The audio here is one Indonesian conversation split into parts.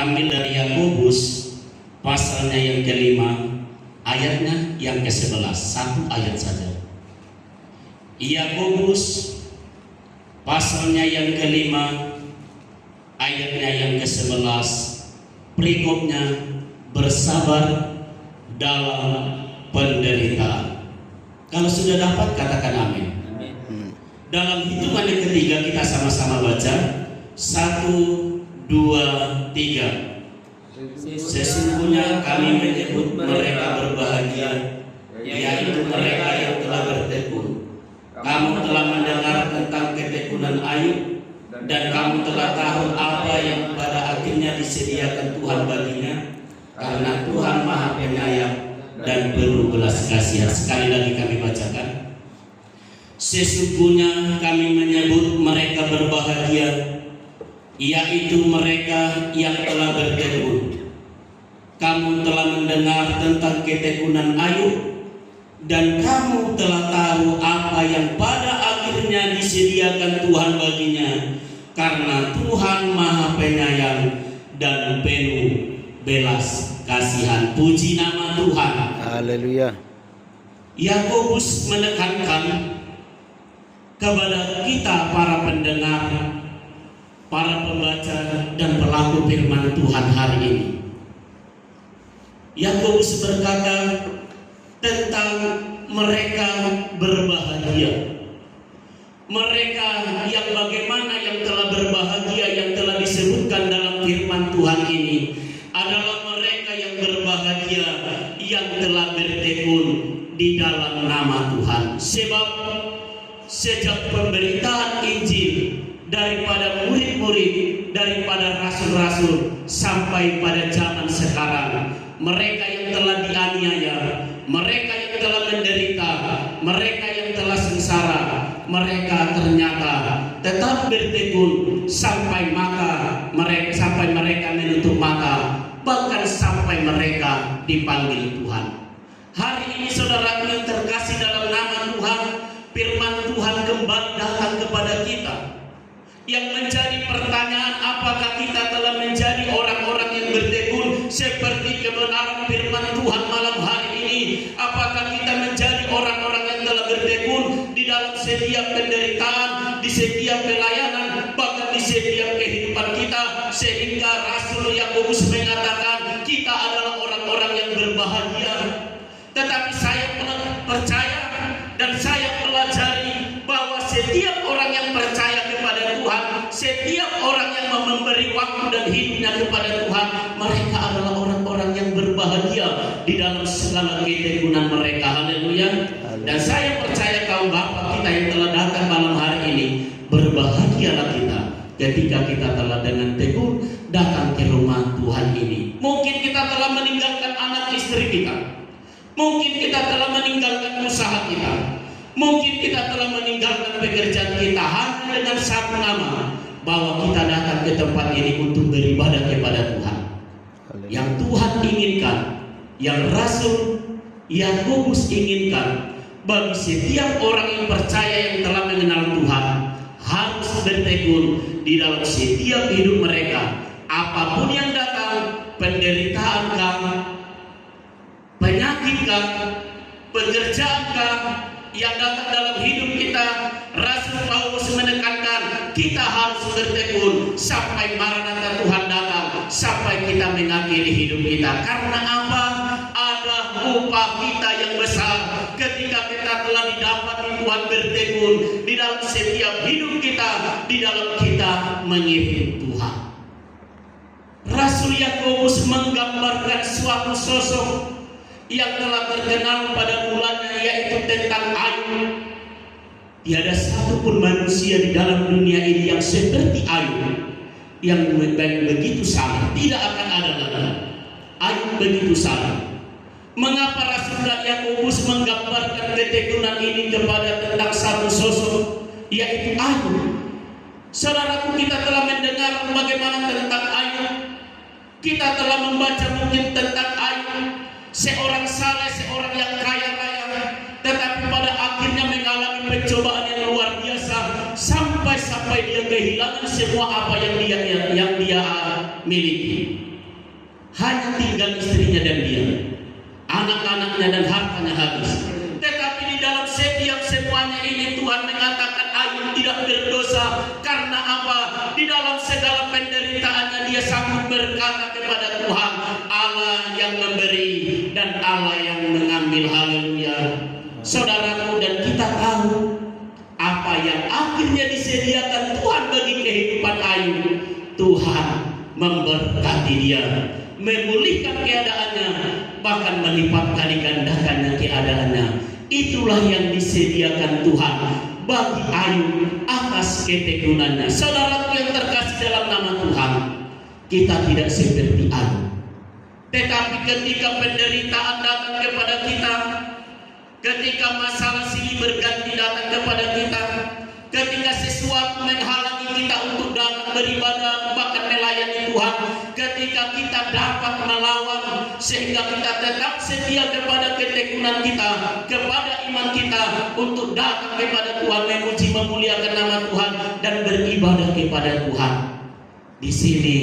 terambil dari Yakobus pasalnya yang kelima, ayatnya yang ke-11, satu ayat saja. Yakobus pasalnya yang kelima, ayatnya yang ke-11, perikopnya bersabar dalam penderitaan. Kalau sudah dapat katakan amin. Dalam hitungan yang ketiga kita sama-sama baca. 1, 2, 3. Sesungguhnya kami menyebut mereka berbahagia, yaitu mereka yang telah bertekun. Kamu telah mendengar tentang ketekunan Ayub, dan kamu telah tahu apa yang pada akhirnya disediakan Tuhan baginya, karena Tuhan Maha Penyayang dan penuh belas kasihan. Sekali lagi kami bacakan. Sesungguhnya kami menyebut mereka berbahagia, yaitu mereka yang telah bertekun. Kamu telah mendengar tentang ketekunan Ayub, dan kamu telah tahu apa yang pada akhirnya disediakan Tuhan baginya, karena Tuhan Maha Penyayang dan penuh belas kasihan. Puji nama Tuhan. Haleluya. Yakobus menekankan kepada kita para pendengar, para pembaca dan pelaku firman Tuhan hari ini. Yakobus berkata tentang mereka berbahagia. Mereka yang bagaimana yang telah berbahagia, yang telah disebutkan dalam firman Tuhan ini adalah mereka yang berbahagia yang telah bertekun di dalam nama Tuhan. Sebab sejak pemberitaan Injil daripada murid-murid, daripada rasul-rasul sampai pada zaman sekarang, mereka yang telah dianiaya, mereka yang telah menderita, mereka yang telah sengsara, mereka ternyata tetap bertekun sampai mereka menutup mata, bahkan sampai mereka dipanggil Tuhan. Hari ini saudaraku yang terkasih dalam nama Tuhan, firman Tuhan kembali datang kepada kita. Yang menjadi pertanyaan, apakah kita telah menjadi orang-orang yang bertekun seperti kebenaran firman Tuhan malam hari ini? Apakah kita menjadi orang-orang yang telah bertekun di dalam setiap penderitaan, di setiap pelayanan, bahkan di setiap kehidupan kita, sehingga Rasul Yakobus mengatakan kita adalah orang-orang yang berbahagia. Tetapi saya percaya dan saya pelajari bahwa setiap orang yang percaya kepada Tuhan, setiap orang yang memberi waktu dan hidupnya kepada Tuhan, mereka adalah orang-orang yang berbahagia di dalam segala ketekunan mereka. Haleluya. Dan saya percaya kaum bapak kita yang telah datang malam hari ini, berbahagialah kita ketika kita telah dengan tekun datang ke rumah Tuhan ini. Mungkin kita telah meninggalkan anak istri kita, mungkin kita telah meninggalkan usaha kita, mungkin kita telah meninggalkan pekerjaan kita hanya dengan satu nama, bahwa kita datang ke tempat ini untuk beribadah kepada Tuhan. Yang Tuhan inginkan, yang Rasul Yakobus inginkan, bagi setiap orang yang percaya yang telah mengenal Tuhan, harus bertekun di dalam setiap hidup mereka. Apapun yang datang, penderitaan kah, penyakit kah, pekerjaan kah, yang datang dalam hidup kita, Rasul Paulus menekankan kita harus bertekun sampai Maranatha Tuhan datang, sampai kita mengakhiri hidup kita. Karena apa? Ada upah kita yang besar ketika kita telah didapati Tuhan bertekun di dalam setiap hidup kita, di dalam kita mengikuti Tuhan. Rasul Yakobus menggambarkan suatu sosok yang telah terkenal pada mulanya, yaitu tentang Ayub. Tiada satupun manusia di dalam dunia ini yang seperti Ayub, yang begitu sabar, tidak akan ada lagi. Ayub begitu sabar. Mengapa Rasul Yakobus menggambarkan ketekunan ini kepada tentang satu sosok, yaitu Ayub? Saudaraku, kita telah mendengar bagaimana tentang Ayub. Kita telah membaca mungkin tentang Ayub, seorang saleh, seorang yang kaya raya, tetapi pada akhirnya mengalami pencobaan yang luar biasa, sampai dia kehilangan semua apa yang dia miliki. hanya tinggal istrinya dan dia, anak-anaknya dan hartanya habis. Tetapi di dalam setiap semuanya ini Tuhan mengatakan Ayub tidak berdosa. Karena apa? Di dalam segala penderitaannya dia sanggup berkata kepada Tuhan, Allah yang memberi dan Allah yang mengambil. Haleluya. Saudaraku, dan kita tahu apa yang akhirnya disediakan Tuhan bagi kehidupan Ayub. Tuhan memberkati dia, memulihkan keadaannya, bahkan melipat kali gandakannya keadaannya. Itulah yang disediakan Tuhan bagi Ayub atas ketekunannya. Saudaraku yang terkasih dalam nama Tuhan, kita tidak seperti Ayub. Tetapi ketika penderitaan datang kepada kita, ketika masalah silih berganti datang kepada kita, ketika sesuatu menghalangi kita untuk datang beribadah bahkan melayani Tuhan, ketika kita dapat melawan sehingga kita tetap setia kepada ketekunan kita, kepada iman kita untuk datang kepada Tuhan, memuji memuliakan nama Tuhan dan beribadah kepada Tuhan. Di sini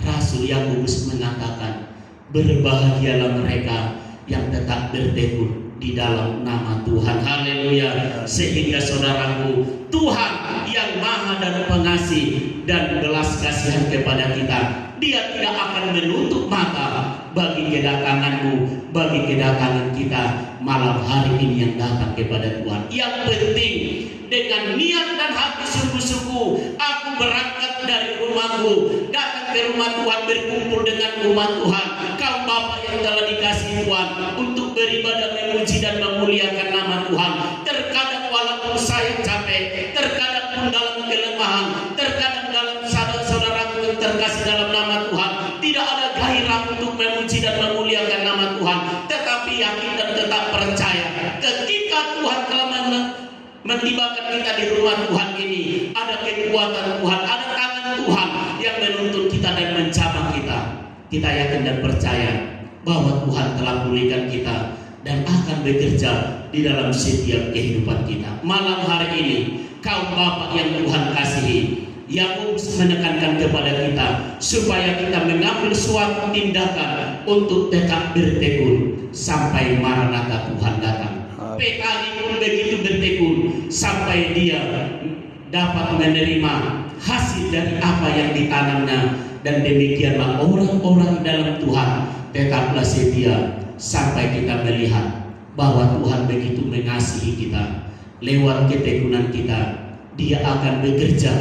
Rasul Yakobus mengatakan, berbahagialah mereka yang tetap bertekun di dalam nama Tuhan. Haleluya. Sehingga saudaraku, Tuhan yang maha dan pengasih dan belas kasihan kepada kita, Dia tidak akan menutup mata bagi kedatanganmu, bagi kedatangan kita malam hari ini yang datang kepada Tuhan. Yang penting dengan niat dan hati sungguh-sungguh, aku berangkat dari rumahku, datang ke rumah Tuhan, berkumpul dengan umat Tuhan, kaum Bapak yang telah dikasihi Tuhan, untuk beribadah, memuji dan memuliakan nama Tuhan. Terkadang walaupun saya capek, terkadang pun dalam kelemahan, terkadang dalam saudara-saudaraku yang terkasih dalam nama Tuhan, tidak ada gairah untuk memuji dan memuliakan nama Tuhan. Tetapi yakin dan tetap percaya, ketika Tuhan telah mentibakan kita di rumah Tuhan ini, ada kekuatan Tuhan, ada tangan Tuhan yang menuntun kita dan mencabang kita. Kita yakin dan percaya bahwa Tuhan telah pulihkan kita dan akan bekerja di dalam setiap kehidupan kita. Malam hari ini, kaum Bapak yang Tuhan kasihi, Yakobus menekankan kepada kita supaya kita mengambil suatu tindakan untuk tetap bertekun sampai Maranatha Tuhan datang. Petani pun begitu bertekun sampai dia dapat menerima hasil dari apa yang ditanamnya. Dan demikianlah orang-orang dalam Tuhan tetaplah setia sampai kita melihat bahwa Tuhan begitu mengasihi kita. Lewat ketekunan kita, Dia akan bekerja,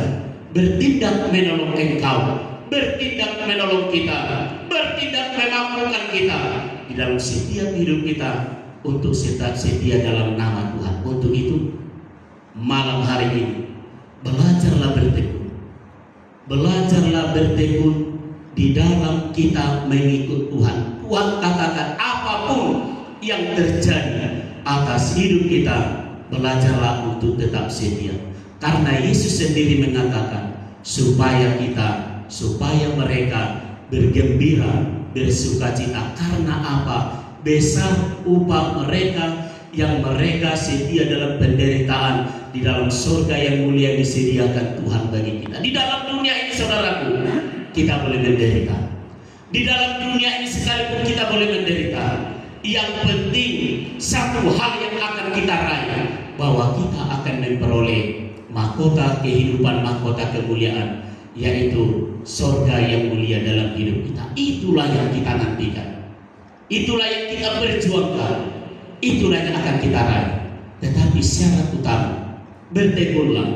bertindak menolong engkau, bertindak menolong kita, bertindak memampukan kita di dalam setiap hidup kita untuk tetap setia dalam nama Tuhan. Untuk itu, malam hari ini belajarlah bertekun. Belajarlah bertekun di dalam kita mengikut Tuhan. Tuhan katakan apapun yang terjadi atas hidup kita, belajarlah untuk tetap setia. Karena Yesus sendiri mengatakan supaya mereka bergembira, bersukacita. Karena apa? Besar upah mereka yang mereka setia dalam penderitaan. Di dalam surga yang mulia disediakan Tuhan bagi kita. Di dalam dunia ini saudaraku, kita boleh menderita. Di dalam dunia ini sekalipun kita boleh menderita, yang penting satu hal yang akan kita raih, bahwa kita akan memperoleh mahkota kehidupan, mahkota kemuliaan, yaitu surga yang mulia dalam hidup kita. Itulah yang kita nantikan, itulah yang kita perjuangkan, itulah yang akan kita raih. Tetapi syarat utama, bertekunlah,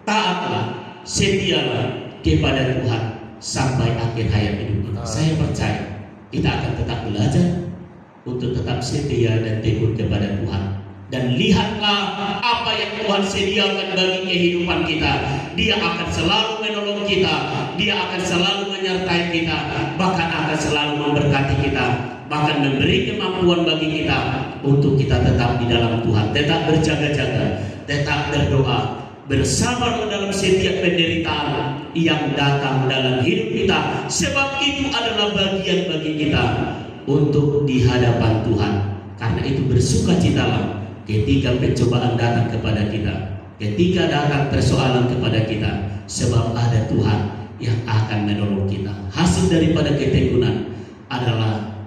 taatlah, setialah kepada Tuhan sampai akhir hayat hidup kita. Saya percaya kita akan tetap belajar untuk tetap setia dan tekun kepada Tuhan. Dan lihatlah apa yang Tuhan sediakan bagi kehidupan kita. Dia akan selalu menolong kita, Dia akan selalu menyertai kita, bahkan akan selalu memberkati kita, bahkan memberi kemampuan bagi kita untuk kita tetap di dalam Tuhan, tetap berjaga-jaga, tetap berdoa, bersabar dalam setiap penderitaan yang datang dalam hidup kita. Sebab itu adalah bagian bagi kita untuk di hadapan Tuhan. Karena itu bersukacitalah ketika pencobaan datang kepada kita, ketika datang persoalan kepada kita, sebab ada Tuhan yang akan menolong kita. Hasil daripada ketekunan adalah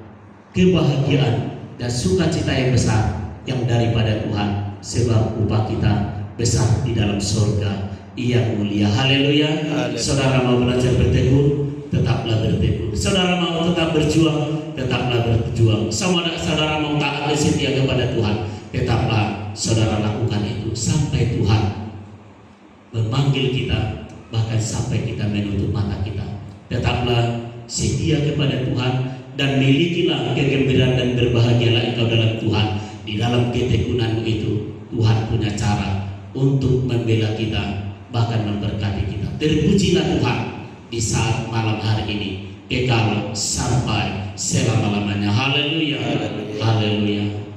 kebahagiaan dan sukacita yang besar yang daripada Tuhan, sebab upah kita besar di dalam surga yang mulia. Haleluya. Saudara mau belajar bertekun, tetaplah bertekun. Saudara mau tetap berjuang, tetaplah berjuang. Saudara mau taat dan setia kepada Tuhan, tetaplah saudara lakukan itu sampai Tuhan memanggil kita, bahkan sampai kita menutup mata kita. Tetaplah setia kepada Tuhan dan milikilah kegembiraan dan berbahagialah engkau dalam Tuhan. Di dalam ketekunanmu itu Tuhan punya cara untuk membela kita, bahkan memberkati kita. Terpujilah Tuhan di saat malam hari ini, kekal sampai selama-lamanya. Haleluya. Haleluya.